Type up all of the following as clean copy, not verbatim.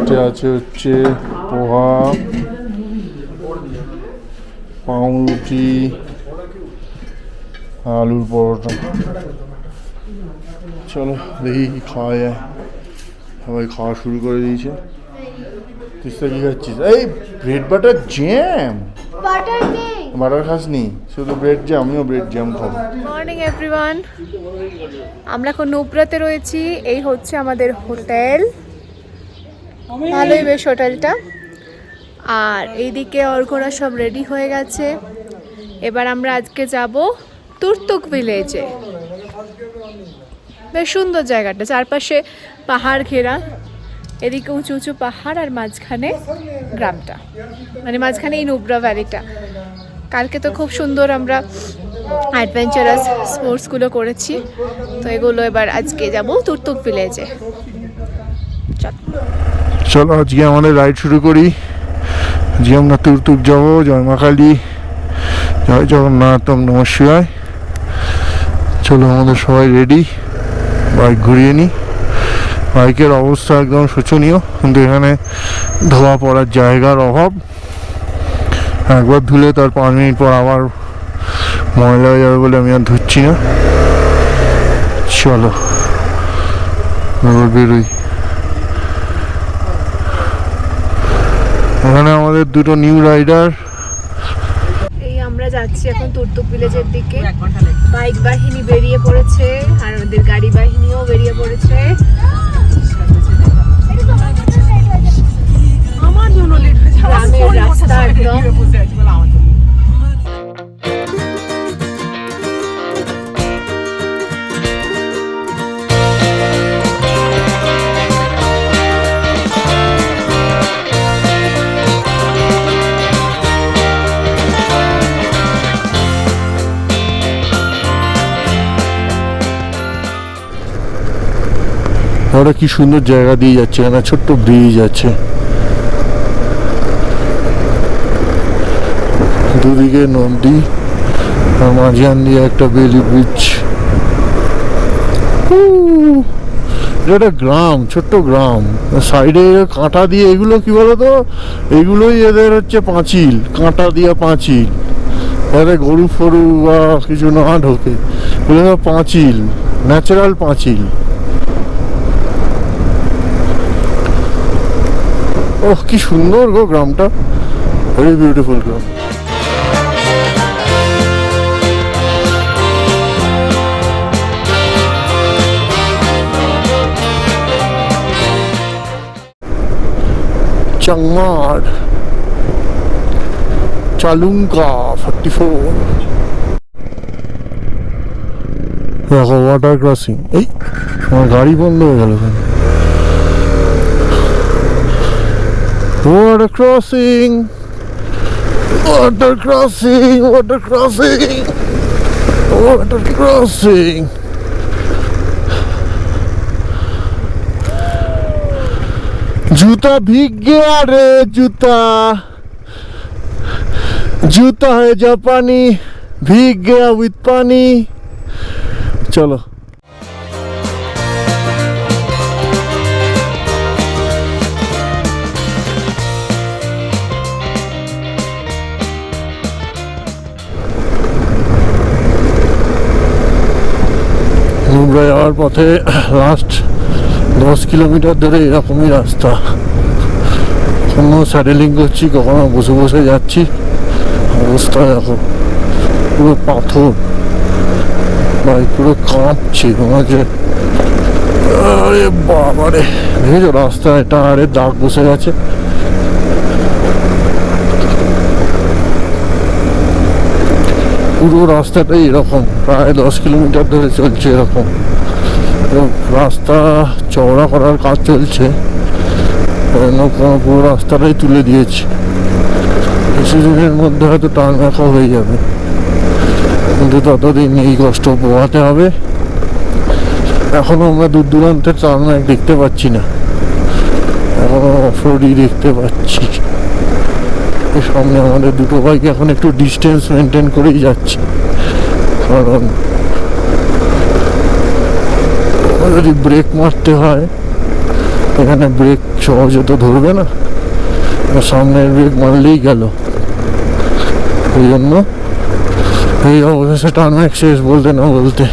ব্রেকফাস্টে আছে হচ্ছে পোহা, পাউরুটি, আলুর পরোটা। চলো দেখি কি খাওয়া যায়। সবাই খাওয়া শুরু করে দিয়েছে। তুই কি খাচ্ছিস? এই ব্রেড বাটার জ্যাম। বাটার খাসনি, শুধু ব্রেড জ্যাম। আমিও ব্রেড জ্যাম খাবো। মর্নিং এভরিওয়ান, আমরা এখন নুব্রাতে রয়েছি। এই হচ্ছে আমাদের হোটেল, ভালোই বেশ হোটেলটা। আর এইদিকে অর্ঘরা সব রেডি হয়ে গেছে। এবার আমরা আজকে যাব তুর্তুক ভিলেজে। বেশ সুন্দর জায়গাটা, চারপাশে পাহাড় ঘেরা, এদিকে উঁচু উঁচু পাহাড় আর মাঝখানে গ্রামটা, মানে মাঝখানে এই নুব্রা ভ্যালিটা। কালকে তো খুব সুন্দর আমরা অ্যাডভেঞ্চারাস স্পোর্টসগুলো করেছি, তো এগুলো এবার আজকে যাব তুর্তুক ভিলেজে। চলো আজকে আমাদের রাইড শুরু করি। আজকে আমরা তুর্তুক যাবো। জয় মা কালী, জয় জগন্নাথ, ওম নমঃ শিবায়। চলো আমাদের সবাই রেডি, বাইক ঘুরিয়ে নিই। বাইকের অবস্থা একদম শোচনীয়, কিন্তু এখানে ধোয়া পড়ার জায়গার অভাব। একবার ধুলে তার 5 মিনিট পর আবার ময়লা হয়ে যাবে বলে আমি আর ধুচ্ছি না। চলো এবার বেরোই। এখানে আমাদের দুটো নিউ রাইডার। এই আমরা যাচ্ছি এখন তুর্তুক ভিলেজের দিকে। বাইক বাহিনী বেরিয়ে পড়েছে আর আমাদের গাড়ি বাহিনীও বেরিয়ে পড়েছে। গ্রামের রাস্তা একদম। ওরা কি সুন্দর জায়গা দিয়ে যাচ্ছে, এখানে ছোট্ট ব্রিজ আছে, দুদিকে নদী আর মাঝখান দিয়ে একটা বেলি ব্রিজ। এটা একটা গ্রাম, ছোট্ট গ্রাম। সাইডে কাঁটা দিয়ে, এগুলো কি বলতো, এগুলোই এদের হচ্ছে পাঁচিল, কাঁটা দিয়ে পাঁচিল, যাতে গরু ফরু বা কিছু না ঢোকে। এগুলো পাঁচিল, ন্যাচারাল পাঁচিল। ওহ কি সুন্দর গো গ্রামটা, ভেরি বিউটিফুল গ্রাম। চাংমার চালুঙ্কা 44। দেখো ওয়াটার ক্রসিং। এই আমার গাড়ি বন্ধ হয়ে গেল কেন? Water crossing, water crossing, water crossing, water crossing. जूता भीग गया रे जूता, जूता है जापानी, भीग गया विद पानी। चलो নুব্রা যাওয়ার পথে লাস্ট 10 কিলোমিটার ধরে এরকমই রাস্তা। কখনো স্যাডেলিং করছি, কখনো বসে বসে যাচ্ছি। অবস্থা দেখো, পুরো পাথর, বাইক পুরো কাঁপছে। তোমাকে আরে বাবারে, দেখেছো রাস্তায় টায়ারের দাগ বসে গেছে। পুরো রাস্তাটাই এরকম, প্রায় 10 কিলোমিটার ধরে চলছে এরকম। রাস্তা চওড়া করার কাজ চলছে, পুরো রাস্তাটাই তুলে দিয়েছে। কিছুদিনের মধ্যে হয়তো টার্মাকও হয়ে যাবে, কিন্তু ততদিন এই কষ্ট পোহাতে হবে। এখনো আমরা দূর দূরান্তের টার্মাক দেখতে পাচ্ছি না, এখনো অফরোডই দেখতে পাচ্ছি। সামনে আমাদের দুটো বাইক এখন একটু ডিস্টেন্স মেনটেন করেই যাচ্ছে, কারণ যদি ব্রেক মারতে হয় এখানে ব্রেক সহজে তো ধরবে না, সামনের ব্রেক মারলেই গেল। এই জন্য এই অবশেষে টার্মাক শেষ বলতে না বলতে,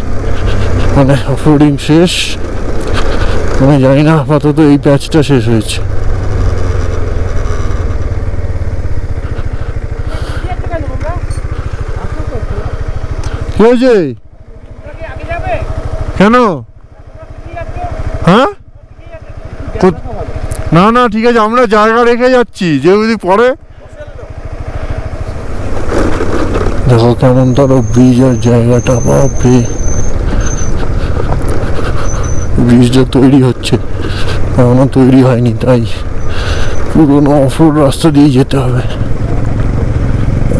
মানে অফরোডিং শেষ। আমি জানি না আপাতত এই প্যাচটা শেষ হয়েছে। কি হয়েছে? কেন? হ্যাঁ না না ঠিক আছে, আমরা জায়গা রেখে যাচ্ছি, যে যদি পরে দেখো কেমন ধরো ব্রিজ আর জায়গাটা, বাপরে ব্রিজটা তৈরি হচ্ছে, এখনো তৈরি হয়নি, তাই পুরোনো অফরোড রাস্তা দিয়ে যেতে হবে।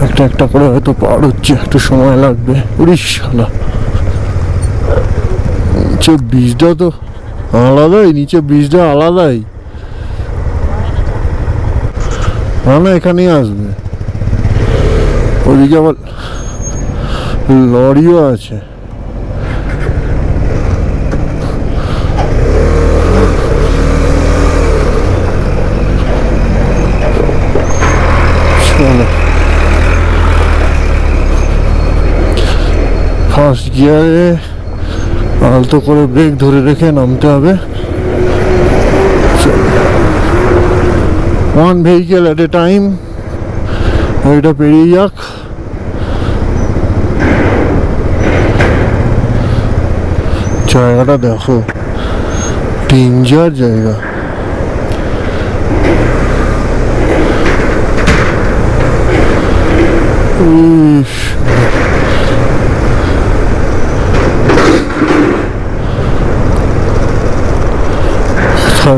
একটা একটা করে হয়তো পার হচ্ছে, একটু সময় লাগবে। উড়িষ্যালা নিচে ব্রিজটা তো আলাদাই, নিচে ব্রিজটা আলাদাই, না এখানেই আসবে। ওইদিকে আবার লরিও আছে। চলো ফার্স্ট গিয়ারে আলতো করে ব্রেক ধরে রেখে নামতে হবে। One vehicle at a time. ওইটা পেরিয়ে যাক। জায়গাটা দেখো, ডেঞ্জার জায়গা।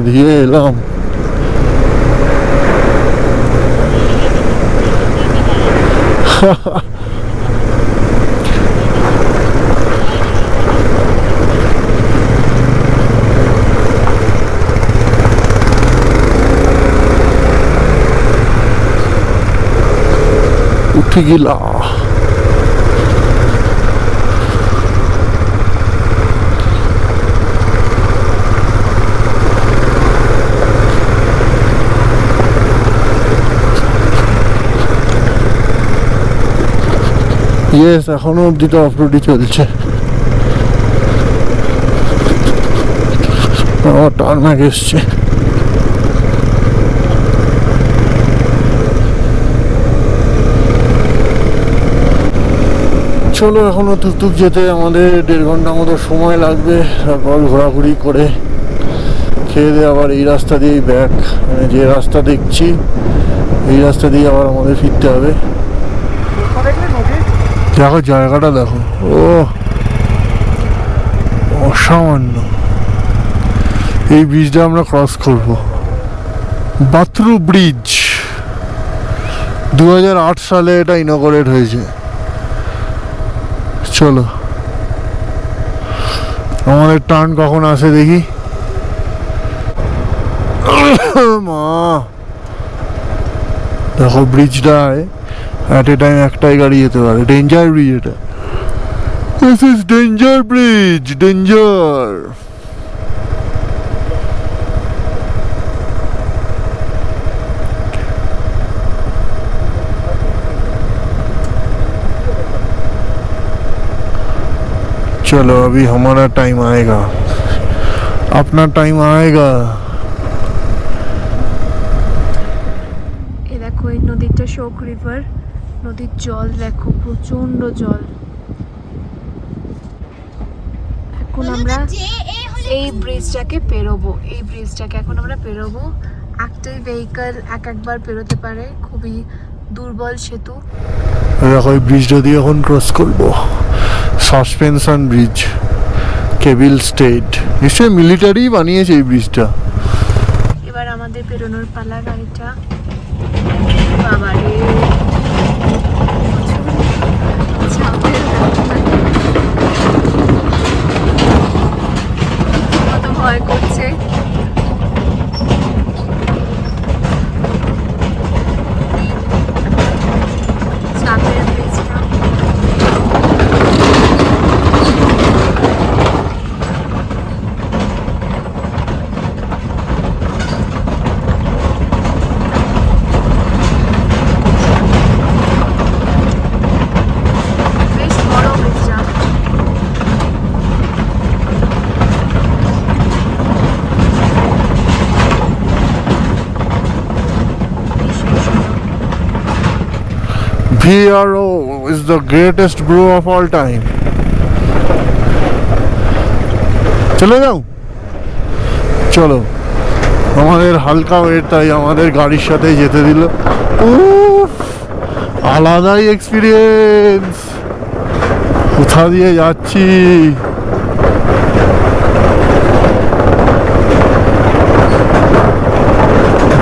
দিয়ে এলাম, উঠে গেলা। ইয়েস, এখনো অব্দি তো অফরোডই চলছে। আমার টার্মাক এসছে। চলো এখনো টুকটুক যেতে আমাদের 1.5 ঘন্টা মতো সময় লাগবে। তারপর ঘোরাঘুরি করে খেয়ে দিয়ে আবার এই রাস্তা দিয়েই ব্যাক, মানে যে রাস্তা দেখছি এই রাস্তা দিয়ে আবার আমাদের ফিরতে হবে। দেখো জায়গাটা দেখো, ও অসামান্য। এই ব্রিজটা আমরা ক্রস করব, বাথরু ব্রিজ। 2008 সালে এটা ইনগরেট হয়েছে। চলো আমাদের টার্ন কখন আসে দেখি। মা দেখো ব্রিজটায় অ্যাট এ টাইম একটাই গাড়ি যেতে পারে। ডেঞ্জার ব্রিজ এটা। This is danger bridge, danger. चलो अभी हमारा टाइम आएगा, अपना टाइम आएगा। এই দেখো এই নদীটা শোক রিভার। নদীর জল দেখো, প্রচন্ড জল। এখন আমরা এই ব্রিজটাকে পেরোবো, এই ব্রিজটাকে এখন আমরা পেরোবো। একটাই ভেহিকল একবার পেরোতে পারে, খুবই দুর্বল সেতু। দেখো এই ব্রিজটা দিয়ে এখন ক্রস করবো। Suspension bridge, cable state. নিশ্চয়ই মিলিটারি বানিয়েছে এই ব্রিজটা। এবার আমাদের পেরোনোর পালা। গাড়িটা বাবারে কত ভয় করছে। সামনের ব্রিজটা PRO is the greatest brew of all time. চলে যাও, চলো। আমাদের হালকা ওয়েট, তাই আমাদের গাড়ির সাথে যেতে দিল। উফ, আলাদাই এক্সপিরিয়েন্স। কোথা দিয়ে যাচ্ছি,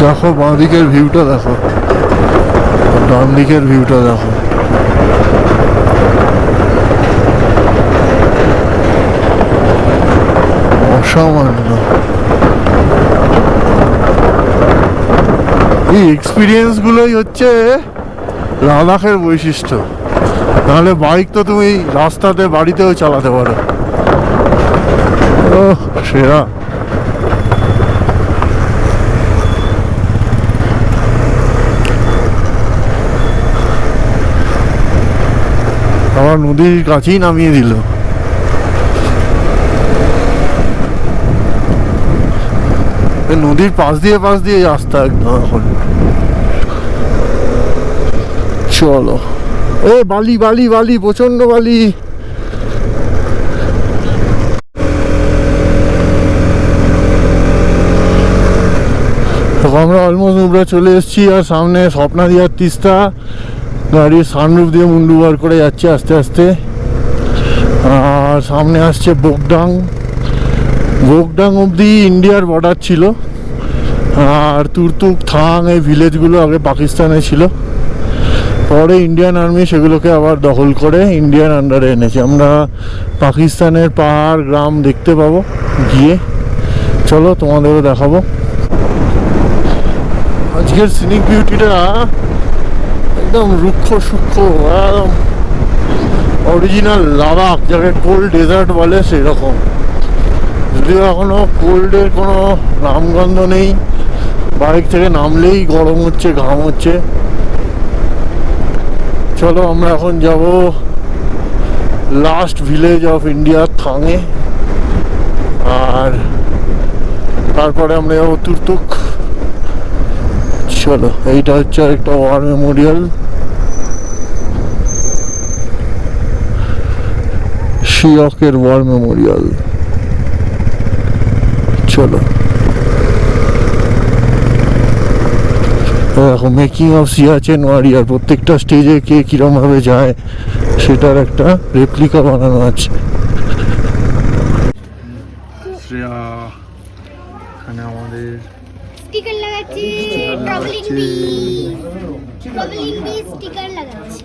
দেখো বাঁ দিকের ভিউটা দেখো, ডান দিকের ভিউটা দেখো। অসামান্য। এই এক্সপিরিয়েন্সগুলোই হচ্ছে লাদাখের বৈশিষ্ট্য। নাহলে বাইক তো তুমি রাস্তাতে বাড়িতেও চালাতে পারো। ও সেরা। আমার নদীর কাছেই নামিয়ে দিল। নদীর পাশ দিয়ে রাস্তা একদম এখন। চলো, এ বালি বালি বালি, প্রচন্ড বালি। আমরা অলমোস্ট নুব্রা চলে এসেছি, আর সামনে স্বপ্নাদিয়ার তিস্তা। গাড়ির সানরুফ দিয়ে মুন্ডু বার করে যাচ্ছে আস্তে আস্তে। আর সামনে আসছে বোকডাং। বোকডাং অবধি ইন্ডিয়ার বর্ডার ছিল, আর তুরতুক, থাং, এই ভিলেজগুলো আগে পাকিস্তানে ছিল। পরে ইন্ডিয়ান আর্মি সেগুলোকে আবার দখল করে ইন্ডিয়ান আন্ডারে এনেছে। আমরা পাকিস্তানের পাহাড় গ্রাম দেখতে পাবো গিয়ে। চলো তোমাদেরও দেখাবো। আজকের সিনিক বিউটিটা একদম রুক্ষ সূক্ষ্ম, একদম অরিজিনাল লাদাখ, যাকে কোল্ড ডেজার্ট বলে সেরকম। যদিও এখনো কোল্ডের কোনো নামগন্ধ নেই, বাইক থেকে নামলেই গরম হচ্ছে, ঘাম হচ্ছে। চলো আমরা এখন যাব last village of India, Than. আর তারপরে আমরা যাবো তুরতুক। চলো, এইটা হচ্ছে একটা ওয়ার মেমোরিয়াল, শিয়কের ওয়ার মেমোরিয়াল। চলো, দেখো মেকিং অফ সিয়াচেন ওয়ারিয়ার। প্রত্যেকটা স্টেজে কে কিরম ভাবে যায় সেটার একটা রেপ্লিকা বানানো আছে। এখানে আমাদের স্টিকার লাগাচ্ছি, ট্রাভেলিং বি স্টিকার লাগাচ্ছি।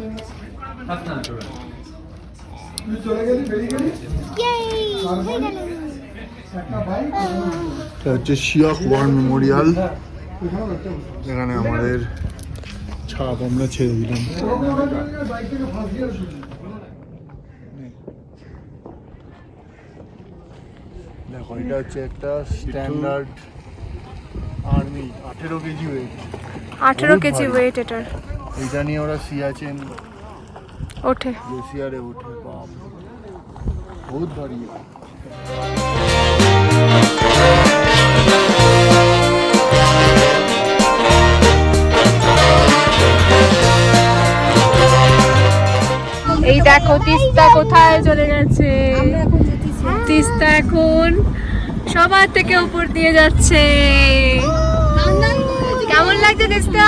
ইয়েই, হয়ে গেল। এটা হচ্ছে শিয়ক ওয়ার মেমোরিয়াল। এখানে আমাদের ছাপ আমরা ছেড়ে দিলাম। দেখো, এটা হচ্ছে একটা standard army, 18 KG weight. 18 KG weight এটার। এটা নিয়ে ওরা সিয়াচেন ওঠে, গ্লেসিয়ারে ওঠে। বাপ, বহুত ভারী। এই দেখো তিস্তা কোথায় চলে গেছে। তিস্তা এখন সবার থেকে উপর দিয়ে যাচ্ছে। কেমন লাগছে তিস্তা?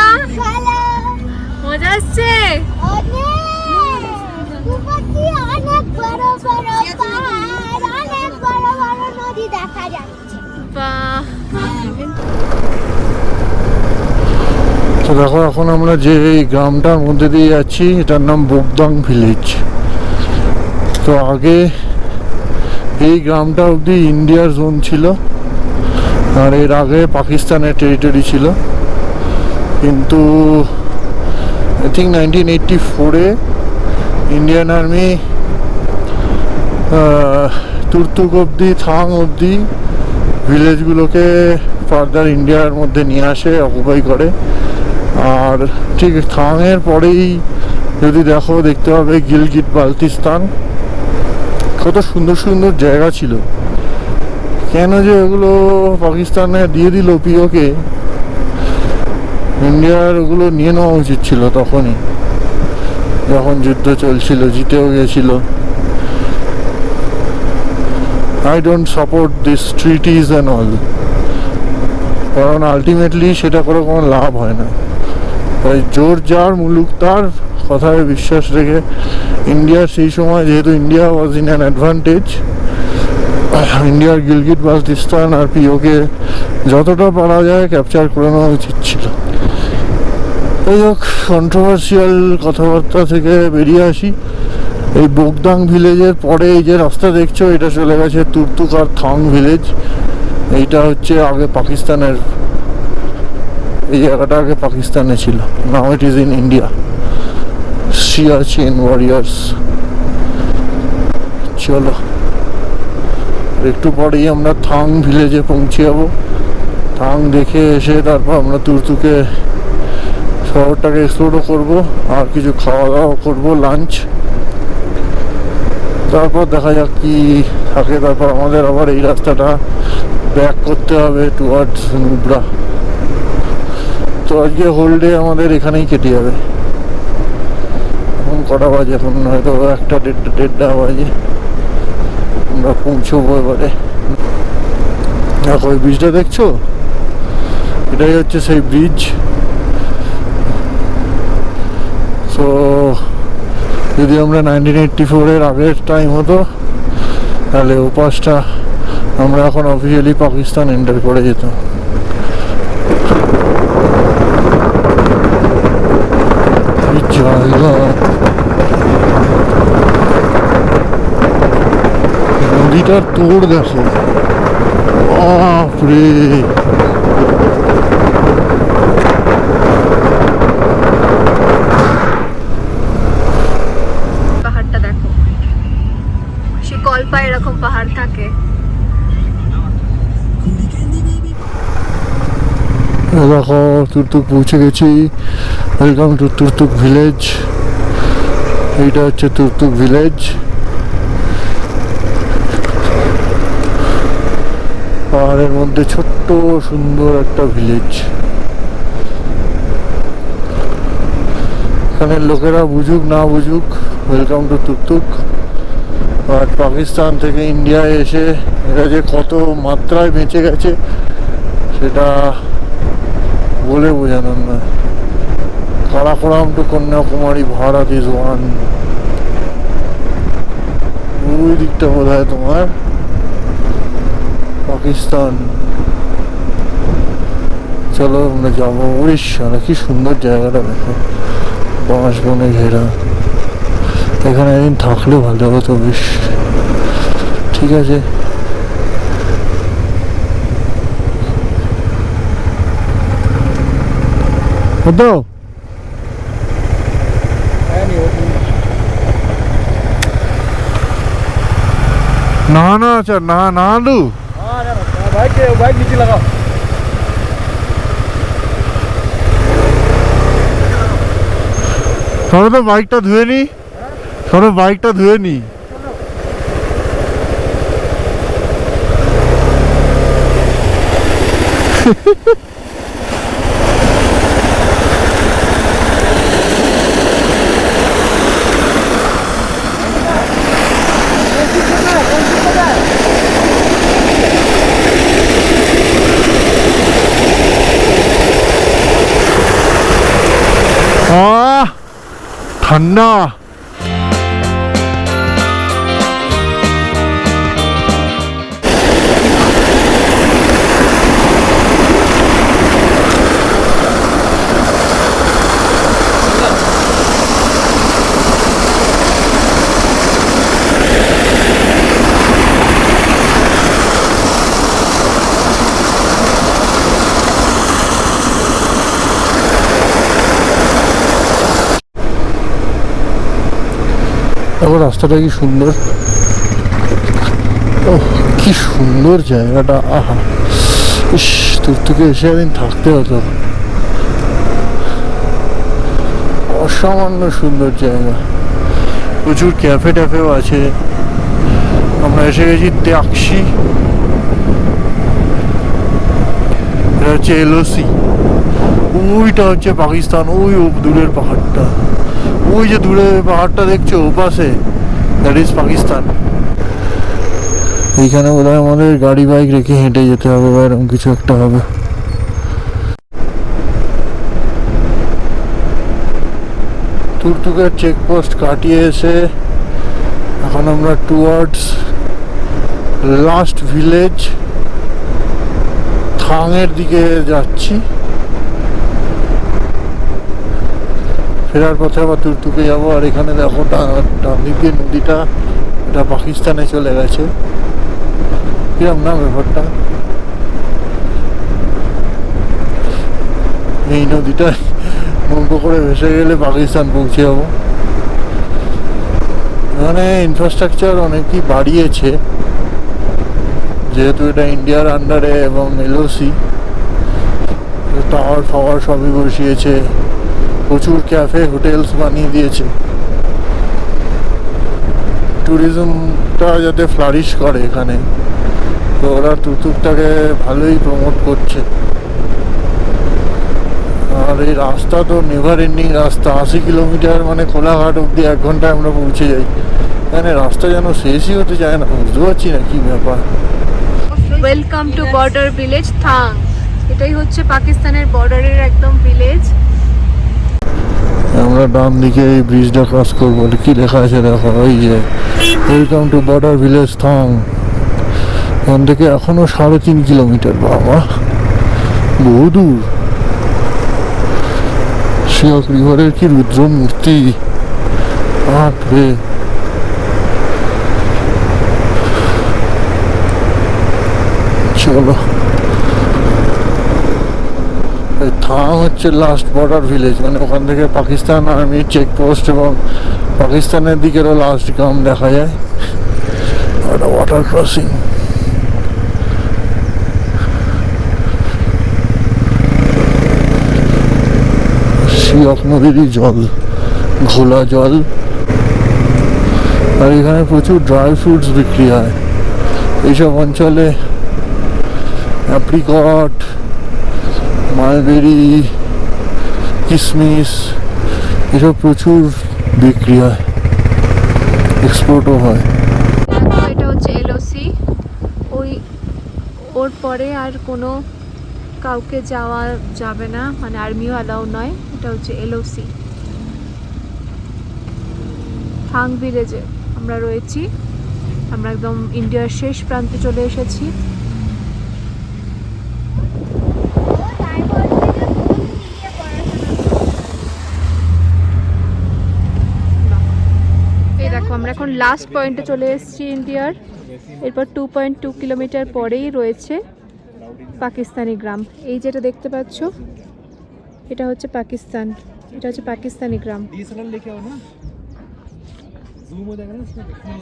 মজা আসছে? বাহ, তো দেখো, এখন আমরা যে গ্রামটার মধ্যে দিয়ে যাচ্ছি এটার নাম বোকদাং ভিলেজ। তো আগে এই গ্রামটা অবধি ইন্ডিয়ার জোন ছিল, আর এর আগে পাকিস্তানের টেরিটরি ছিল। কিন্তু আই থিঙ্ক 1984-এ ইন্ডিয়ান আর্মি তুরতুক অবধি, থাং অবধি ভিলেজগুলোকে ফার্দার ইন্ডিয়ার মধ্যে নিয়ে আসে, অকুপাই করে। আর ঠিক থাংয়ের পরেই যদি দেখো, দেখতে পাবে গিলগিট বালতিস্তান। কত সুন্দর সুন্দর জায়গা ছিল। কেন যে ওগুলো পাকিস্তানে দিয়ে দিল পিওকে, ইন্ডিয়ার ওগুলো নিয়ে নেওয়া উচিত ছিল তখনই। যখন যুদ্ধ চলছিল, জিতেও গেছিল। I don't support these treaties and all, কারণ আলটিমেটলি সেটা করে কোনো লাভ হয় না। তাই জোর যার মুলুক তার কথায় বিশ্বাস রেখে ইন্ডিয়ার সেই সময়, যেহেতু India was in an advantage, ইন্ডিয়ার গিলগিট বালতিস্তান আর পিওকে যতটা পারা যায় ক্যাপচার করে নেওয়া উচিত ছিল। যাই হোক, কন্ট্রোভার্সিয়াল কথাবার্তা থেকে বেরিয়ে আসি। এই বোগদাং ভিলেজের পরে এই যে রাস্তা দেখছো, এটা চলে গেছে তুর্তুক আর থং ভিলেজ। এইটা হচ্ছে আগে পাকিস্তানের, এই জায়গাটা আগে পাকিস্তানে ছিল, now it is in India. Siachen warriors. চলো, একটু পরেই আমরা থাং ভিলেজে পৌঁছে যাবো। থাং দেখে এসে তারপর আমরা তুর্তুকে শহরটাকে এক্সপ্লোরও করবো, আর কিছু খাওয়া দাওয়া করবো, লাঞ্চ। তারপর দেখা যাক কি থাকে। তারপর আমাদের আবার এই রাস্তাটা ব্যাক করতে হবে টুয়ার্ডস নুব্রা। তো আজকে হোল ডে আমাদের এখানেই কেটে যাবে। এখন কটা বাজে? এখন হয়তো একটা দেড়টা বাজে। আমরা পৌঁছবো এবারে। দেখো ওই ব্রিজটা দেখছো, এটাই হচ্ছে সেই ব্রিজ। সো যদি আমরা 1984-এর আগের টাইম হতো, তাহলে ও পাশটা আমরা এখন অফিসিয়ালি পাকিস্তান এন্টার করে যেতাম। জায়গা, নদীটার তোড় দেখো, বাপরে। পাহাড়টা দেখো, সে কল্পায় এরকম পাহাড় থাকে। দেখো তুর্তুক পৌঁছে গেছি। Welcome to Turtuk village. এইটা হচ্ছে তুর্তুক ভিলেজ। পাহাড়ের মধ্যে ছোট্ট সুন্দর একটা ভিলেজ। এখানের লোকেরা বুঝুক না বুঝুক, ওয়েলকাম টু তুর্তুক। আর পাকিস্তান থেকে ইন্ডিয়ায় এসে এরা যে কত মাত্রায় বেঁচে গেছে সেটা বলে বোঝানোর নয়। Karakoram to Kanyakumari Bharat is one. ওই দিকটা বোধ হয় তোমার পাকিস্তান। চলো আমরা যাবো। উড়িষ্যা, কি সুন্দর জায়গাটা দেখো, বাঁশ বনে ঘেরা। এখানে একদিন থাকলেও ভালো হতো বেশ। ঠিক আছে, হতো না না। আচ্ছা না না আলু बाइक नीचे लगाओ। সরো তো বাইকটা ধুয়ে নি, সরো বাইকটা ধুয়ে নি। ঠান্ডা। দেখো রাস্তাটা কি সুন্দর, ও কি সুন্দর জায়গাটা। আহা, ইস, তুর্তুকে এসে একদিন থাকতে হতো। অসামান্য সুন্দর জায়গা, প্রচুর ক্যাফে ট্যাফেও আছে। আমরা এসে গেছি ত্যাক্সি। এটা হচ্ছে LOC। ওইটা হচ্ছে পাকিস্তান, ওই দূরের পাহাড়টা, ওই যে দূরে পাহাড়টা দেখছো ওপাশে, দ্যাট ইজ পাকিস্তান। এইখানে বোধহয় আমাদের গাড়ি বাইক রেখে হেঁটে যেতে হবে বা এরকম কিছু একটা হবে। তুরতুকের চেকপোস্ট কাটিয়ে এসে এখন আমরা টুয়ার্ডস লাস্ট ভিলেজ থাংয়ের দিকে যাচ্ছি। ফেরার পথে আবার তুরতুকে যাবো। আর এখানে দেখো ডান দিকে নদীটা, এটা পাকিস্তানে চলে গেছে। কিরম না ব্যাপারটা, এই নদীটা নৌকো করে ভেসে গেলে পাকিস্তান পৌঁছে যাবো। এখানে ইনফ্রাস্ট্রাকচার অনেকই বাড়িয়েছে যেহেতু এটা ইন্ডিয়ার আন্ডারে এবং এলওসি, টাওয়ার ফাওয়ার সবই বসিয়েছে, প্রচুর ক্যাফে হোটেলস বানিয়ে দিয়েছে। ট্যুরিজমটা যাতে ফ্লারিশ করে এখানে, তো ওরা তুরতুকটাকে ভালোই প্রমোট করছে। আর এই রাস্তা তো নেভার এন্ডিং রাস্তা, 80 কিলোমিটার, মানে কোলাঘাট অব্দি 1 ঘন্টায় আমরা পৌঁছে যাই। এখানে রাস্তা যেন শেষই হতে চায় না, বুঝতে পারছি না কি ব্যাপার। Welcome to border village Thang. এটাই হচ্ছে পাকিস্তানের বর্ডারের একদম ভিলেজ। আমরা ডান দিকে এই ব্রিজটা ক্রস করবো, কি লেখা আছে দেখো, ওই যে ওয়েলকাম টু বর্ডার ভিলেজ থাং। এখান থেকে এখনো 3.5 কিলোমিটার, বাবা বহু দূর। শিয়ক রিভারের কি রুদ্র মূর্তি, বাপরে। চলো, থাং হচ্ছে লাস্ট বর্ডার ভিলেজ, মানে ওখান থেকে পাকিস্তান আর্মির চেকপোস্ট এবং পাকিস্তানের দিকেরও লাস্ট গ্রাম দেখা যায়। একটা ওয়াটার ক্রসিং। শিয়ক নদীরই জল, ঘোলা জল। আর এখানে প্রচুর ড্রাই ফ্রুটস বিক্রি হয়। এইসব অঞ্চলে অ্যাপ্রিকট, মালবেরি, কিশমিশ এসব প্রচুর বিক্রি হয়, এক্সপোর্টও হয়। এটা হচ্ছে এলওসি। ওই ওর পরে আর কোনো কাউকে যাওয়া যাবে না, মানে আর্মিও অ্যালাউ নয়। এটা হচ্ছে এলওসি। থাং ভিলেজে আমরা রয়েছি। আমরা একদম ইন্ডিয়ার শেষ প্রান্তে চলে এসেছি। এই দেখো আমরা এখন লাস্ট পয়েন্টে চলে এসেছি ইন্ডিয়ার। এরপর 2.2 কিলোমিটার পরেই রয়েছে পাকিস্তানি গ্রাম। এই যেটা দেখতে পাচ্ছ, এটা হচ্ছে পাকিস্তান, এটা হচ্ছে পাকিস্তানি গ্রাম।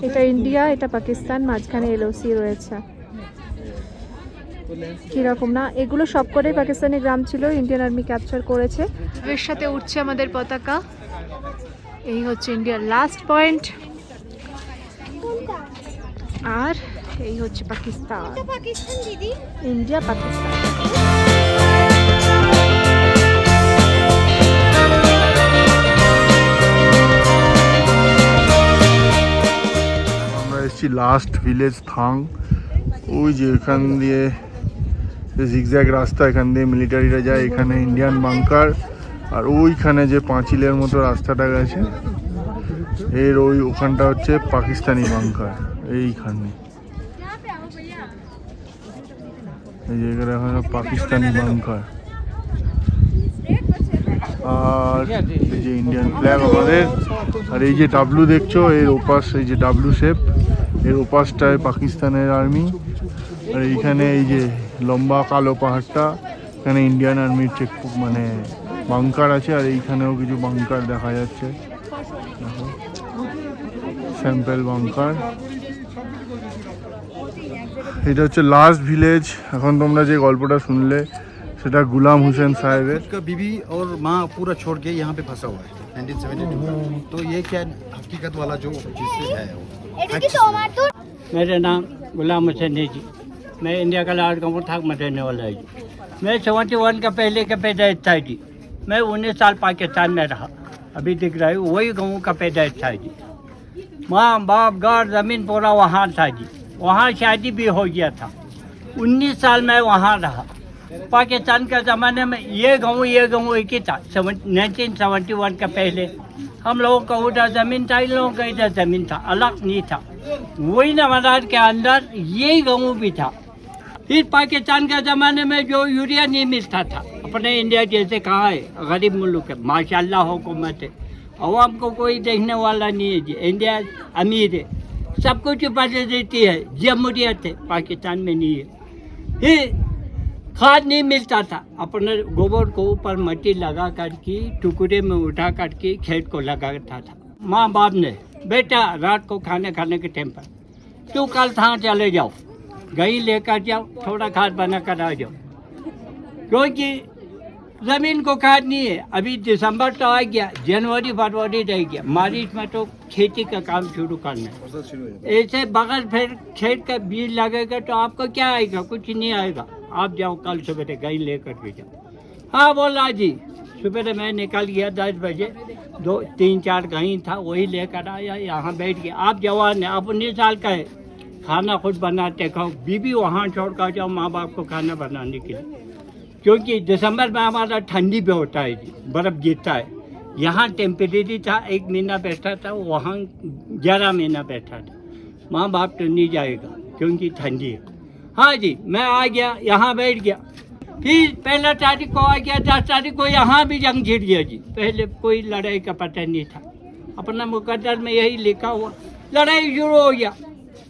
এটা ইন্ডিয়া, এটা পাকিস্তান, মাঝখানে এলওসি রয়েছে। কিরকম না, এগুলো সব কটাই পাকিস্তানি গ্রাম ছিল, ইন্ডিয়ান আর্মি ক্যাপচার করেছে। এর সাথে উঠছে আমাদের পতাকা। এই হচ্ছে ইন্ডিয়ার লাস্ট পয়েন্ট, আর এই হচ্ছে পাকিস্তান। পাকিস্তান দিদি, ইন্ডিয়া পাকিস্তান। আমরা এসেছি লাস্ট ভিলেজ থাং। ওই যে এখান দিয়ে জিগজ্যাগ রাস্তা, এখান দিয়ে মিলিটারিরা যায়, এখানে ইন্ডিয়ান বাংকার। আর ওইখানে যে পাঁচিলের মতো রাস্তাটা গেছে, এর ওখানটা হচ্ছে পাকিস্তানি বাংকার। এইখানে এই জায়গাটা এখন পাকিস্তানি বাংকার। আর এই যে ইন্ডিয়ান ফ্ল্যাগ আমাদের। আর এই যে ডাব্লু দেখছো, এর ওপাশ, এই যে ডাব্লু শেপ, এর ওপাশটায় পাকিস্তানের আর্মি। আর এইখানে এই যে লম্বা কালো পাহাড়টা, এখানে ইন্ডিয়ান আর্মির চেক মানে বাংকার আছে। আর এইখানেও কিছু বাংকার দেখা যাচ্ছে, স্যাম্পল বাংকার। এটা হচ্ছে লাস্ট ভিলেজ। এখন তোমরা যে গল্পটা শুনলে সেটা গুলাম হোসেন সাহেবের। उसका बीवी और माँ पूरा छोड़ के यहाँ पे फंसा हुआ है 1972। तो ये क्या हकीकत वाला जो जिससे है वो এটা কি তোমার তো? मेरा नाम गुलाम हुसैन है जी। मैं इंडिया का लार्ड गंगू थाक में रहने वाला है जी। मैं 71 का पहले का पैदाइश था जी। मैं 19 साल पाकिस्तान में रहा। अभी दिख रहा है, वही गाँव का पैदाइश था जी। माँ बाप घर ज़मीन पूरा वहाँ था जी। वहाँ शादी भी हो गया था। 19 साल मैं वहाँ रहा। पाकिस्तान के ज़माने में ये गाँव एक ही था। 1971 का पहले हम लोगों का उधर ज़मीन था, इन लोगों का इधर ज़मीन था, अलग नहीं था। वही नवादार के अंदर यही गाँव भी था। फिर पाकिस्तान के ज़माने में जो यूरिया नहीं मिलता था, अपने इंडिया जैसे कहाँ है, गरीब मुल्क है, माशाल्लाह हुकूमत है, अवाम को कोई देखने वाला नहीं है जी। इंडिया अमीर है, सब कुछ पैसे देती है, जमहूरियत है, पाकिस्तान में नहीं है। फिर खाद नहीं मिलता था, अपने गोबर को ऊपर मिट्टी लगा करके टुकड़े में उठा करके खेत को लगाता था। माँ बाप ने बेटा रात को खाने के टाइम पर तू कल थां चले जाओ, गई लेकर जाओ, थोड़ा खाद बना कर आ जाओ, क्योंकि ज़मीन को खाद नहीं है। अभी दिसंबर तो आ गया, जनवरी फरवरी रह गया, मार्च में तो खेती का काम शुरू करना है। ऐसे बगल फिर खेत का बीज लगेगा तो आपको क्या आएगा, कुछ नहीं आएगा। आप जाओ कल सुबह गई लेकर के जाओ। हाँ बोला जी, सुबह मैं निकल गया 10 बजे, 2-3-4 गई था, वही लेकर आया, यहाँ बैठ गया। आप जवान है, आप 19 साल का है, खाना खुद बनाते खाओ, बीबी वहाँ छोड़ कर जाओ माँ बाप को खाना बनाने के लिए, क्योंकि दिसंबर में हमारा ठंडी भी होता है जी, बर्फ़ गिरता है। यहाँ टेम्परेरी था, 1 महीना बैठा था, वहाँ 11 महीना बैठा था। माँ बाप तो नहीं जाएगा क्योंकि ठंडी है। हाँ जी, मैं आ गया, यहाँ बैठ गया। फिर 1 तारीख को आ गया, 10 तारीख को यहाँ भी जंग छिड़ गया जी। पहले कोई लड़ाई का पता नहीं था, अपना मुकद्दर में यही लिखा हुआ, लड़ाई शुरू हो गया।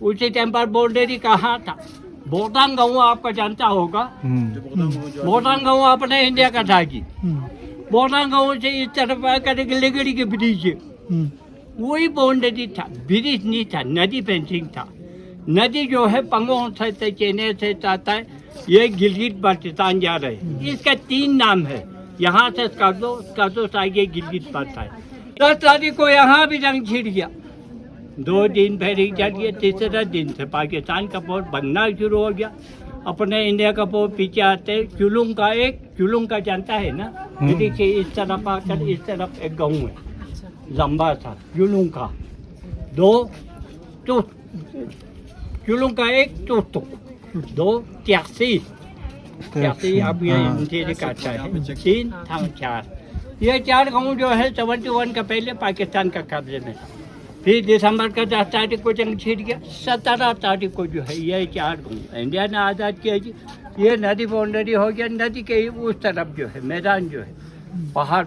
उसी टाइम पर बाउंड्री कहाँ था, बोटांग गाँव आपका जानता होगा, बोटांग गाँव अपने इंडिया का था जी। बोटांग गाँव से इस तरफ आकर लेगड़ी के ब्रिज है, वही बाउंड्री था, ब्रिज नहीं था, नदी फेंसिंग था। नदी जो है पंगों से चेन्नई से जाता है, ये गिलगित बाल्टिस्तान जा रहे हैं। इसका 3 नाम है, यहाँ से स्कर्दो से आगे गिलगित पड़ता है। 10 तारीख को यहाँ भी जंग छिड़ गया, 2 दिन पहले चल गया, तीसरा दिन से पाकिस्तान का पोस्ट बनना शुरू हो गया। अपने इंडिया का पोस्ट पीछे आते, चुलुंग का जानता है ना, देखिए इस तरफ आकर इस तरफ एक गाँव है लंबा सा, चुलुंग का 2 तो चुलुंग का 1 तो 2 त्यासी अब ये इंटीरियर का अच्छा है, 3 था 4। ये 4 गाँव जो है 71 का पहले पाकिस्तान का कब्जे में। फिर दिसंबर का 10 तारीख को जंग छिड़ गया, 17 तारीख को जो है ये 4 गाँव इंडिया ने आज़ाद किया जी। ये नदी बाउंड्री हो गया, नदी के उस तरफ जो है मैदान जो है पहाड़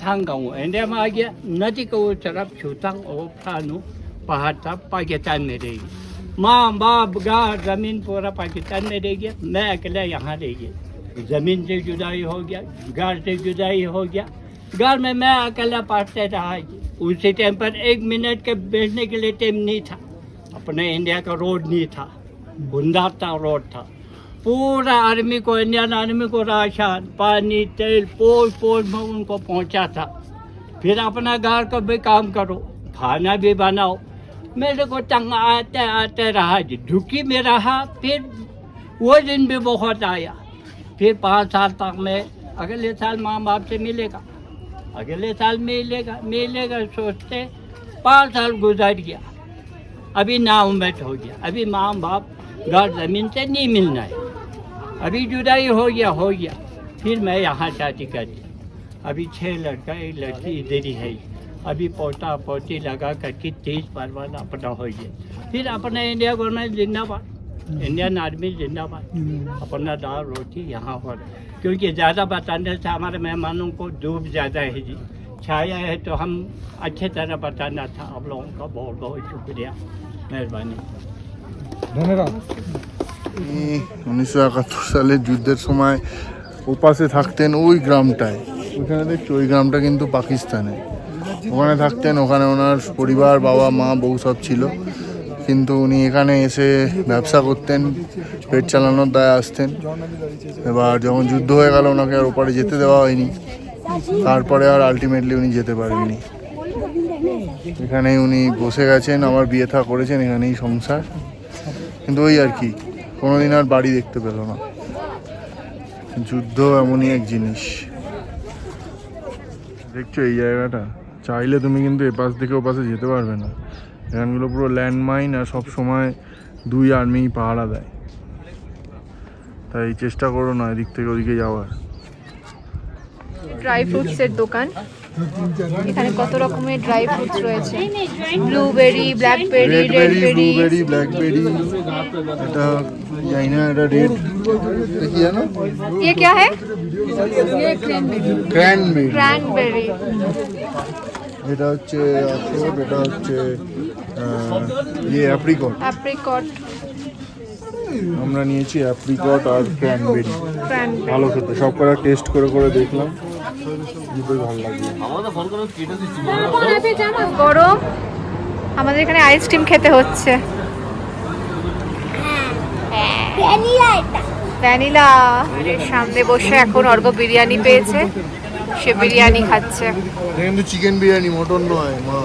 थांग गाँव इंडिया में आ गया, नदी के उस तरफ छूतांग और फानू पहाड़ था, पाकिस्तान में रह गया। माँ बाप घर ज़मीन पूरा पाकिस्तान में रह गया, मैं अकेला यहाँ रह गया। ज़मीन से जुदाई हो गया, घर से जुदाई हो गया, घर में मैं अकेला पढ़ते रहा। उसी टाइम पर 1 मिनट के बैठने के लिए टाइम नहीं था, अपने इंडिया का रोड नहीं था, गुंदाता रोड था। पूरा आर्मी को, इंडियन आर्मी को राशन पानी तेल पोल में उनको पहुँचा था। फिर अपना घर का भी काम करो, खाना भी बनाओ। मेरे को तंग आते रहा जी, दुखी में रहा। फिर वो दिन भी बहुत आया। फिर 5 साल तक मैं अगले साल माँ बाप से मिलेगा, अगले साल मिलेगा सोचते 5 साल गुजर गया। अभी नाउम्मीद हो गया, अभी माँ बाप घर ज़मीन से नहीं मिलना है, अभी जुदाई हो गया। फिर मैं यहाँ शादी कर दी। अभी 6 लड़का 1 लड़की इधर ही है। अभी पोता पोती लगा करके 30 परवान अपना हो गया। फिर अपना इंडिया गवर्नमेंट जिंदाबाद, इंडियन आर्मी जिंदाबाद। अपना दाल रोटी यहाँ हो रहा है, क्योंकि ज़्यादा बताने से हमारे मेहमानों को धूप ज़्यादा है जी, छाया है तो हम अच्छे तरह बताना था। आप लोगों का बहुत बहुत शुक्रिया, मेहरबानी, ধন্যবাদ। 1971 সালের যুদ্ধের সময় ওপাশে থাকতেন ওই গ্রামটায়, ওইখানে দেখছি ওই গ্রামটা কিন্তু পাকিস্তানে। ওখানে থাকতেন, ওখানে ওনার পরিবার বাবা মা বউ সব ছিল, কিন্তু উনি এখানে এসে ব্যবসা করতেন, পেট চালানোর দায়ে আসতেন। এবার যখন যুদ্ধ হয়ে গেল ওনাকে আর ওপারে যেতে দেওয়া হয়নি, তারপরে আর আলটিমেটলি উনি যেতে পারেননি। এখানেই উনি বসে গেছেন, আমার বিয়ে থা করেছেন, এখানেই সংসার। কিন্তু ওই আর কি, কোনোদিন আর বাড়ি দেখতে পেল না। যুদ্ধ এমনই এক জিনিস। দেখছো এই জায়গাটা, চাইলে তুমি কিন্তু এপাশ থেকে ওপাশে যেতে পারবে না। এখানগুলো পুরো ল্যান্ডমাইন, আর সব সময় 2 আর্মি পাহারা দেয়, তাই চেষ্টা করো না এদিক থেকে ওদিকে যাওয়ার। ড্রাই ফ্রুটসের দোকান, এখানে কত রকমের ড্রাই ফ্রুটস রয়েছে, ব্লুবেরি, ব্ল্যাকবেরি, রেডবেরি, ব্লুবেরি, ব্ল্যাকবেরি, এটা জানি না, এটা রেড কি জানো, ये क्या है? Cranberry, cranberry. এটা হচ্ছে আখরোট, এটা হচ্ছে ইয়ে অ্যাপ্রিকট। অ্যাপ্রিকট, আমরা নিয়েছি অ্যাপ্রিকট আর ক্র্যানবেরি। ক্র্যানবেরি। ভালো খেতে, সব কটা টেস্ট করে করে দেখলাম, দুটোই ভালো লাগলো। গরম, আমাদের এখানে আইসক্রিম খেতে হচ্ছে। ভ্যানিলা এটা। ভ্যানিলা। সামনে বসে এখন অর্ঘ বিরিয়ানি পেয়েছে, সে বিরিয়ানি খাচ্ছে। এটা কিন্তু চিকেন বিরিয়ানি, মটন নয় মা।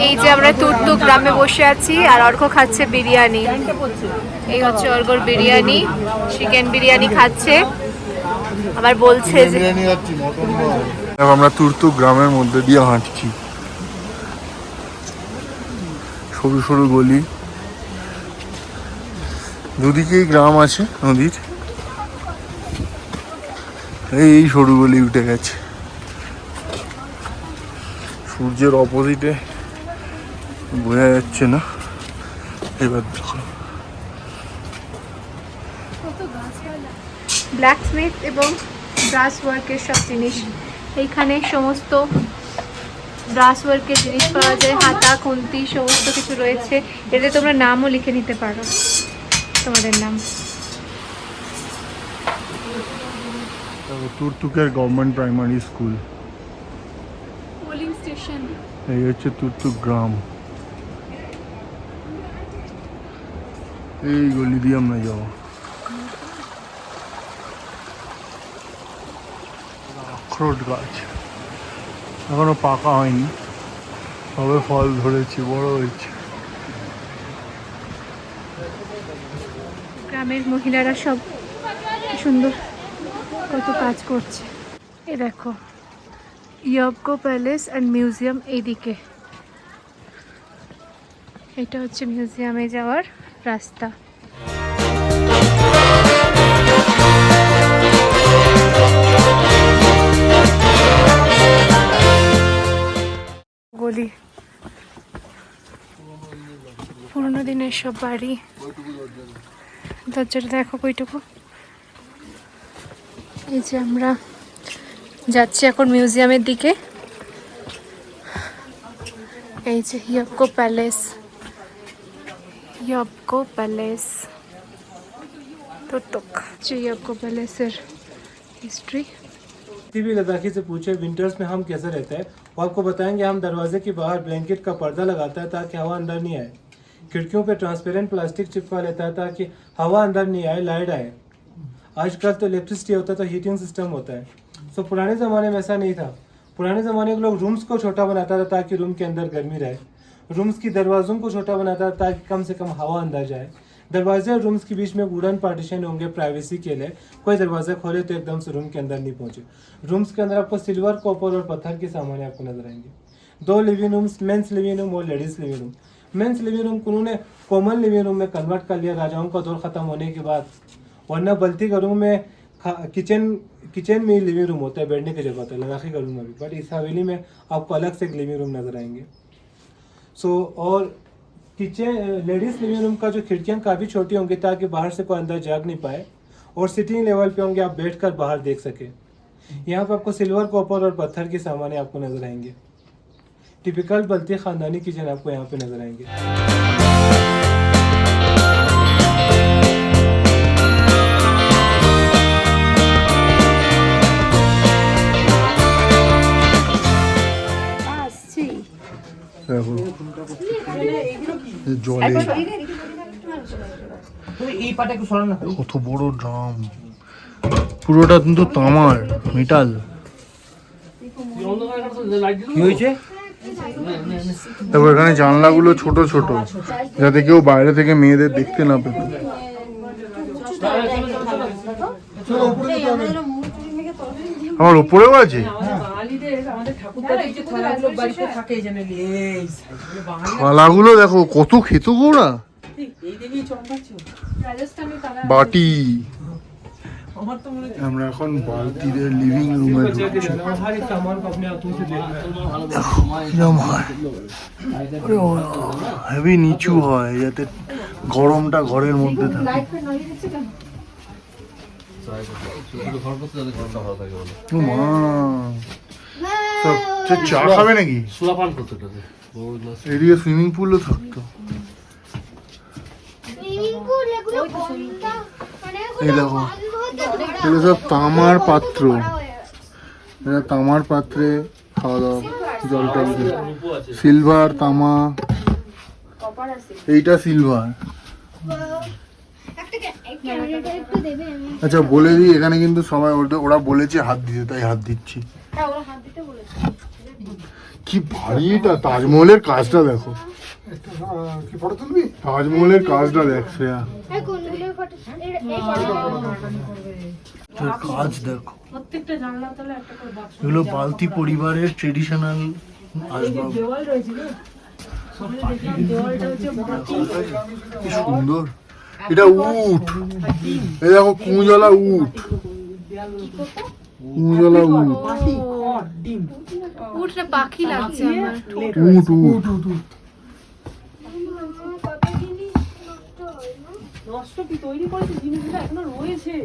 এই যে আমরা তুরতুক গ্রামে বসে আছি আর অর্ঘ খাচ্ছে বিরিয়ানি। এই হচ্ছে অর্ঘর বিরিয়ানি, চিকেন বিরিয়ানি খাচ্ছে, আবার বলছে যে বিরিয়ানি খাচ্ছি, মটন নয়। আমরা তুরতুক গ্রামের মধ্যে দিয়ে হাঁটছি, সরু সরু গলি, দুদিকেই গ্রাম আছে নদীর, এই সরু গলি উঠে গেছে। সূর্যের অপোজিটে বোঝা যাচ্ছে না, এবার দেখো। ব্ল্যাকস্মিথ এবং ব্রাস ওয়ার্কের সব জিনিস, এইখানে সমস্ত ব্রাস ওয়ার্কের জিনিস পাওয়া যায়, হাতা, খুন্তি, সমস্ত কিছু রয়েছে। এতে তোমরা নামও লিখে নিতে পারো, তোমাদের নাম। তুরতুকের government primary school, polling station. এই হচ্ছে তুরতুক গ্রাম, এই গলি দিয়ে আমরা যাবো। আখরোট গাছ এখনো পাকা হয়নি, সবে ফল ধরেছে, বড় হয়েছে। গ্রামের মহিলারা সব কি সুন্দর কত কাজ করছে। এ দেখো ইয়বকো প্যালেস অ্যান্ড মিউজিয়াম, এইদিকে এটা হচ্ছে মিউজিয়ামে যাওয়ার রাস্তা। গলি, পুরোনো দিনের সব বাড়ি, দরজাটা দেখো কইটুকু। এই যে আমরা যাচ্ছি এখন মিউজিয়ামের দিকে। এই যে ইয়বকো প্যালেস, ইয়বকো প্যালেস তুরতুক, যে ইয়বকো প্যালেসের হিস্ট্রি। किसी भी लद्दाखी से पूछे विंटर्स में हम कैसे रहते हैं, वो आपको बताएंगे हम दरवाजे के बाहर ब्लैंकेट का पर्दा लगाता है ताकि हवा अंदर नहीं आए। खिड़कियों पे ट्रांसपेरेंट प्लास्टिक चिपका लेता है ताकि हवा अंदर नहीं आए, लाइट आए। आजकल तो इलेक्ट्रिसिटी होता है तो हीटिंग सिस्टम होता है। सो पुराने ज़माने में ऐसा नहीं था। पुराने ज़माने के लोग रूम्स को छोटा बनाता था ताकि रूम के अंदर गर्मी रहे। रूम्स की दरवाज़ों को छोटा बनाता था ताकि कम से कम हवा अंदर जाए। दरवाजे और रूम्स के बीच में वुडन पार्टीशन होंगे प्राइवेसी के लिए, कोई दरवाजा खोले तो एकदम से रूम के अंदर नहीं पहुंचे। रूम्स के अंदर आपको सिल्वर, कॉपर और पत्थर के सामान आपको नजर आएंगे। 2 living rooms, men's living room और ladies living room. Men's living room को उन्होंने कॉमन लिविंग रूम में कन्वर्ट कर लिया राजाओं का दौर खत्म होने के बाद, वरना बल्ती घरों में किचन में लिविंग रूम होता है, बैठने की जगह होता है लद्दाखी घरों में भी, बट इस हवेली में आपको अलग से एक लिविंग रूम नजर आएंगे। और किचन लेडीज लिविंग रूम का जो खिड़कियां काफ़ी छोटी होंगी ताकि बाहर से कोई अंदर जाग नहीं पाए, और सिटिंग लेवल पे होंगे, आप बैठकर बाहर देख सके। यहाँ पे आपको सिल्वर, कॉपर और पत्थर के सामान आपको नजर आएंगे। टिपिकल बल्ती खानदानी किचन आपको यहाँ पे नजर आएंगे। দেখো জলে কত বড় ড্রাম, পুরোটা কিন্তু তামার, মেটাল। তারপর এখানে জানলাগুলো ছোট ছোট, যাতে কেউ বাইরে থেকে মেয়েদের দেখতে না পেত। আমার উপরেও আছে। থালাগুলো দেখো কত খেত গো ওরা। বাটি। আমরা এখন বালতিদের লিভিং রুমে ঢুকছি। हर एक सामान को अपने हाथों से देखना কিরম হয়, হেভি নিচু হয় যাতে গরমটা ঘরের মধ্যে থাকে। ও মা, সব চা খাবে নাকি? এদিকে সুইমিং পুলও থাকতো। সুইমিং পুল এগুলো কোনটা মানে এই দেখো, এগুলো সব তামার পাত্র। এটা তামার পাত্রে খাওয়া দাওয়া, জল টল দিয়ে। সিলভার, তামা, এইটা সিলভার। ক্যামেরাটা একটু দেবে আমি। আচ্ছা বলে দিই, এখানে কিন্তু সবাই ওরা বলেছে হাত দিতে, তাই হাত দিচ্ছি। হ্যাঁ ওরা হাত দিতে বলেছে। কি ভারী এটা, তাজমহলের কাজটা দেখো। তাজমহলের কাজটা দেখ শ্রেয়া, এই কোনগুলোর ফটো এই এটার কাজ দেখো। এগুলো বালতি পরিবারের ট্রেডিশনাল আসবাব। কি সুন্দর। এটা উট, এই দেখো কুঁজলা উট, কুঁজলা উট, উঠ না পাখি লাগছে আমার। উট উট। কত জিনিস নষ্ট হয় না? নষ্ট কি তৈরি করেছে জিনিসগুলো এখনো রয়েছে,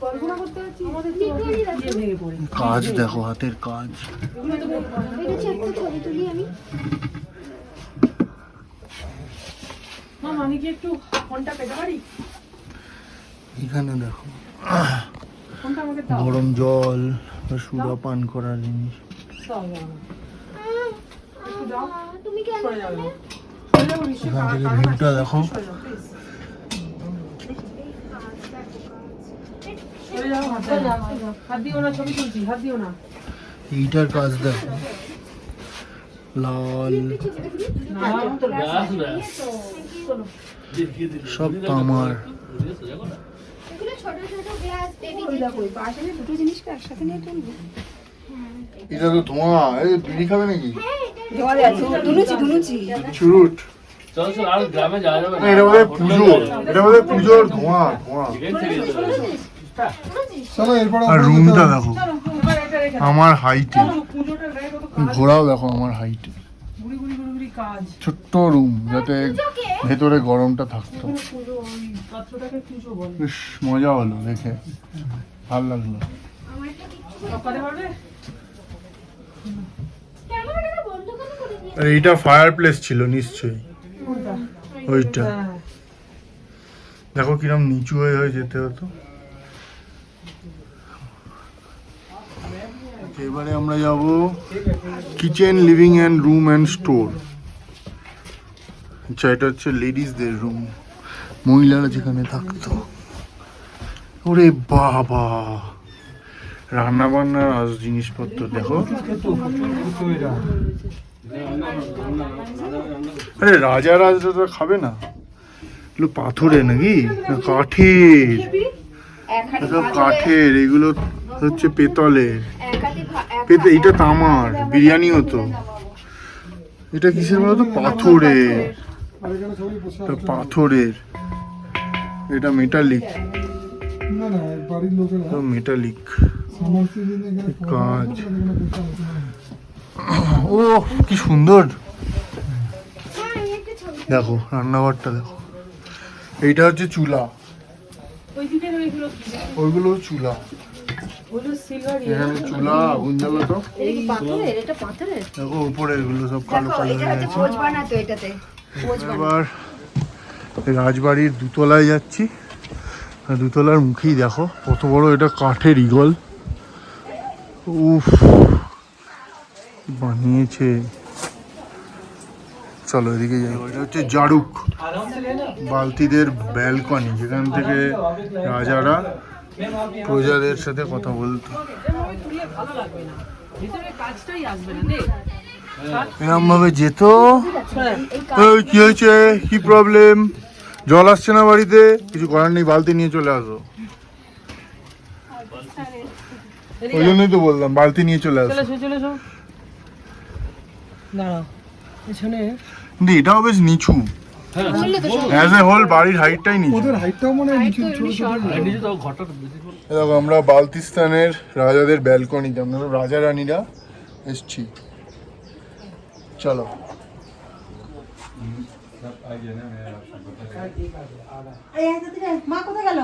কল্পনা করতে পারছি আমাদের তো ভেঙে পড়ে কাজ দেখো, হাতের কাজ। এটা একটা ছবি তুলি আমি। মাম আমি কি একটু ফোনটা পেতে পারি? এখানে দেখো ফোনটা আমাকে দাও। গরম জল, সুরা পান করার জিনিস। দাও দাও। একটু দাও। তুমি কেন সরে যাও করলে? সরে যাও নিশ্চয়ই। এখান থেকে ভিউটা দেখো। সরে যাও প্লিজ। সরে যাও, হাত দাও। হাত দিও না, ছবি তুলছি, হাত দিও না। এইটার কাজ দেখো, লাল, সব তামার। এগুলো ছোট ছোট গ্লাস বেবি। ওই দেখো ওই পাশে যে দুটো জিনিসকে একসাথে নিয়ে তুলবো। এটা তো ধোঁয়া, এই বিড়ি খাবে নাকি? দুনুচি চুরুট। না, এটা বোধহয় পুজো, এটা বোধহয় পুজোর ধোঁয়া ধোঁয়া। আর রুমটা দেখো এবার এটা রেখে আমার হাইটে, দাও। পুজোটা গায়ে কত ঘোরাও দেখো আমার হাইটে। গুড়ি গুড়ি গুড়ি গুড়ি কাজ। ছোট্ট রুম, যাতে ভেতরে গরমটা থাকতো। পুজো ওই পাত্রটাকে পুজো বলে। বেশ মজা হলো দেখে, ভালো লাগলো। সকালে পারবে? ক্যামেরাটা বন্ধ কেন করে দিয়েছো? আর এইটা ফায়ার প্লেস ছিল নিশ্চয়ই, কোনটা? ওইটা হ্যাঁ। দেখো কিরম নিচু হয়ে হয়ে যেতে হতো। এবারে আমরা যাব kitchen, living and room and store. আচ্ছা, এটা হচ্ছে লেডিসদের রুম, মহিলারা যেখানে থাকতো। ওরে বাবা, রান্না বান্নার জিনিসপত্র দেখো। আরে রাজা রাজরা খাবে না, এগুলো পাথরে নাকি না কাঠের? এসব কাঠের, এগুলো হচ্ছে পেতলের। এটা তামার, বিরিয়ানি হতো। এটা কিসের বলতো? পাথরের। এটা পাথরের, এটা মেটালিক। মেটালিক কাজ। ও কি সুন্দর। দেখো রান্নাঘরটা দেখো, এইটা হচ্ছে চুলা, ওই দিকের ওইগুলো কি? ওইগুলো চুলা। ওগুলো সিলভার এখানে চুলা, আগুন জ্বালাতো। পাথরের, এটা পাথরের। দেখো উপরে এগুলো সব কালো কালো হয়ে গেছে। বানাতো এটাতে। এবার রাজবাড়ির দুতলায় যাচ্ছি। আর দুতলার মুখেই দেখো কত বড় এটা কাঠের ঈগল। উফ, বানিয়েছে। চলো এদিকে যাই। এটা হচ্ছে জারুক, বালতিদের ব্যালকনি, যেখান থেকে রাজারা প্রজাদের সাথে কথা বলতো। ভালো লাগবে না, ভিতরে কাজটাই আসবে না। দেখ এরম ভাবে যেত। এই কি হয়েছে, কি প্রবলেম? জল আসছে না বাড়িতে? কিছু করার নেই, বালতি নিয়ে চলে আসো। ওই জন্যই তো বললাম বালতি নিয়ে চলে আসো। চলে এসো দাঁড়াও পেছনে কিন্তু এটাও বেশ নিচু, অ্যাজ এ হোল বাড়ির হাইটটাই নিচু। দেখো আমরা বালতিস্তানের রাজাদের ব্যালকনিতে, আমরা সব রাজা রানীরা এসছি। চলো মা কোথায় গেল?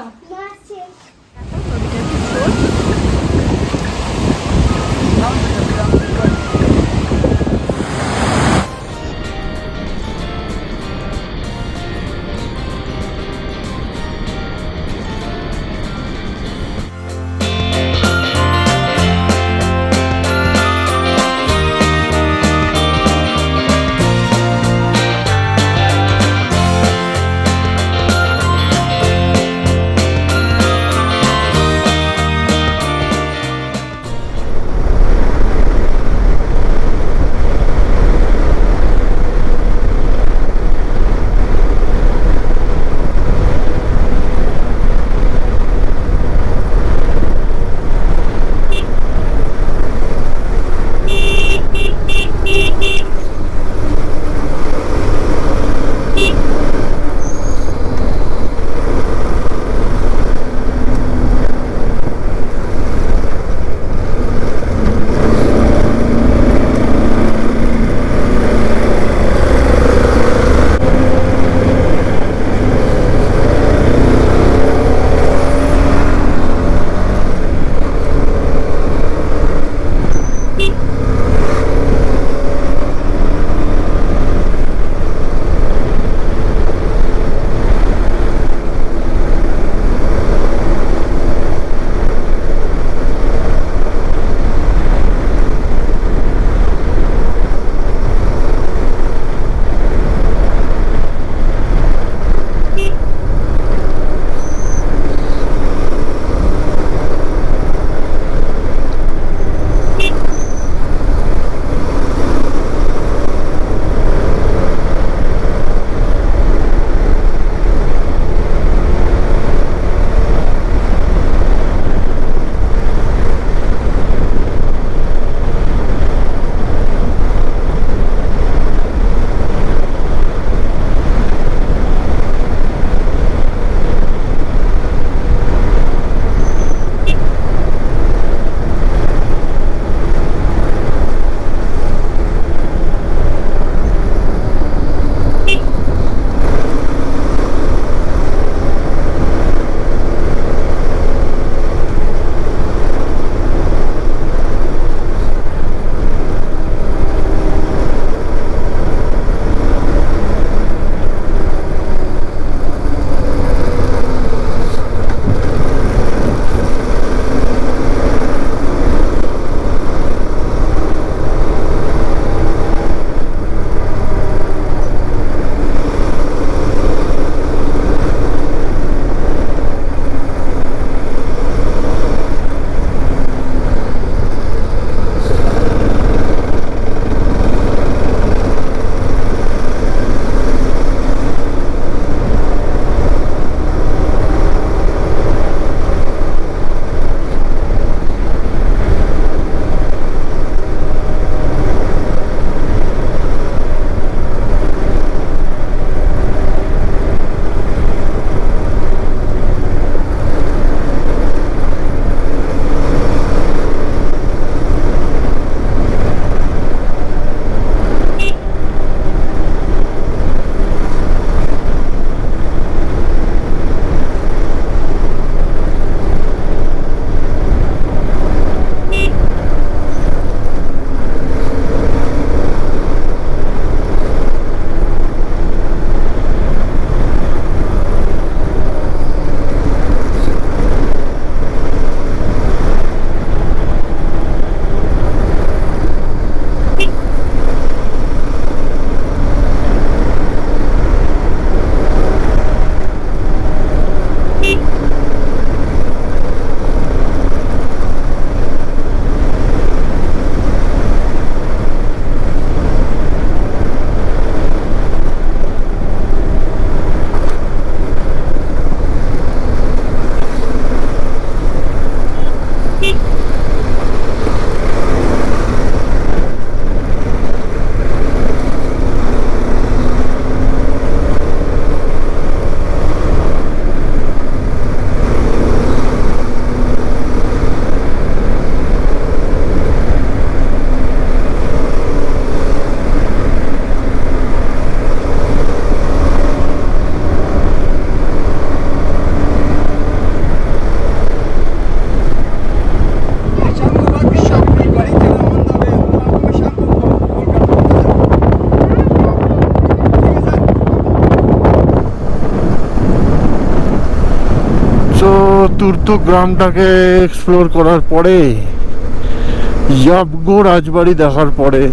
তুর্তুক গ্রামটাকে এক্সপ্লোর করার পরে, ইয়াবগো রাজবাড়ি দেখার পরে,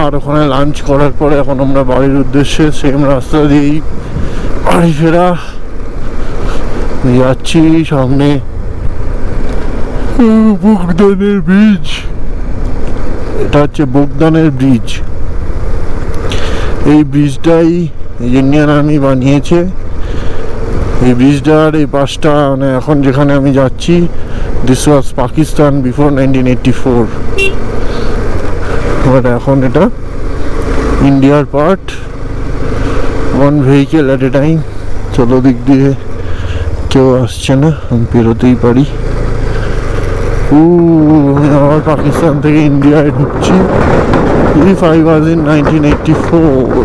আর ওখানে লাঞ্চ করার পরে এখন আমরা বাড়ির উদ্দেশ্যে সেম রাস্তা দিয়েই বাড়ি ফেরা যাচ্ছি। সামনে বোগদানের ব্রিজ, এটা হচ্ছে বোগদানের ব্রিজ। এই ব্রিজটাই ইন্ডিয়ান আর্মি বানিয়েছে। এই ব্রিজটার এই পাশটা মানে এখন যেখানে আমি যাচ্ছি, this was Pakistan before 1984, but এখন এটা ইন্ডিয়ার part, one vehicle at a time. চলো দিক দিয়ে কেউ আসছে না, আমি পেরোতেই পারি। আমি আবার পাকিস্তান থেকে ইন্ডিয়ায় ঢুকছি। If I was in 1984,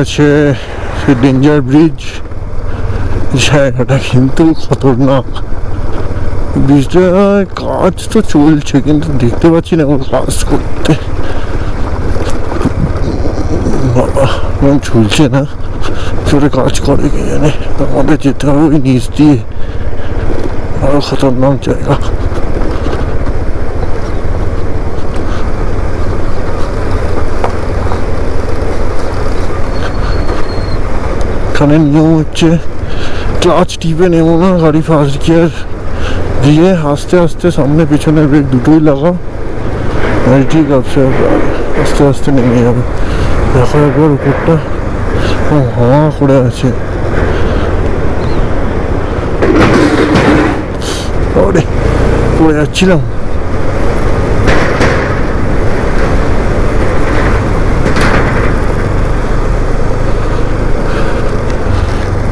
আছে ডেঞ্জার ব্রিজ। জায়গাটা কিন্তু খতরনাক। ব্রিজটা কাজ তো চলছে কিন্তু দেখতে পাচ্ছি না ওর কাজ করতে। বাবা এরকম চলছে না, জোরে কাজ করে কে জানে। আমাদের যেতে হবে ওই নিচ দিয়ে, আরো খতরনাক জায়গা। এখানে নিয়ম হচ্ছে ক্লাচ টিপে নেবো না, গাড়ি ফার্স্ট গিয়ার দিয়ে আস্তে আস্তে সামনে পিছনে ব্রেক দুটোই লাগাও, ঠিক আছে, আস্তে আস্তে নেমে যাবে। দেখো একবার উপরটা হাওয়া করে আছে। ওরে পড়ে যাচ্ছিলাম।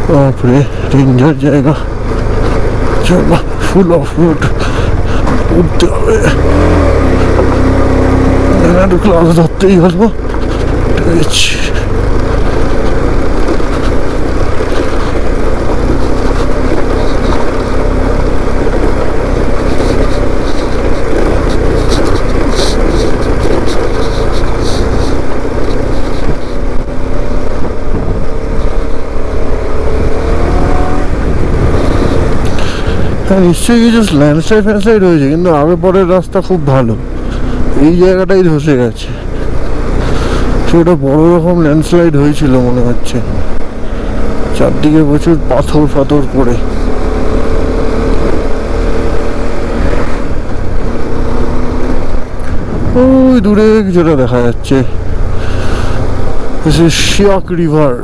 বাপরে ডেঞ্জার জায়গা, জায়গা ফুল অফ রোড, উঠতে হবে। একটু ক্লাস ধরতেই হলো। নিশ্চয়ই কিছু ল্যান্ডস্লাইড ফ্যান্ডস্লাইড হয়েছে, কিন্তু আগে পরের রাস্তা খুব ভালো। এই জায়গাটাই ধসে গেছে, সেটা বড় রকম ল্যান্ডস্লাইড হয়েছিল মনে হচ্ছে। চারদিকে প্রচুর পাথর ফাথর পড়ে। ওই দূরে কিছুটা দেখা যাচ্ছে, শিয়াক রিভার।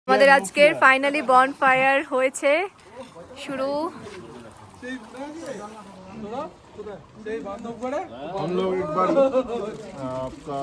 আমাদের আজকের ফাইনালি বনফায়ার হয়েছে শুরু। हम लोग एक बार आपका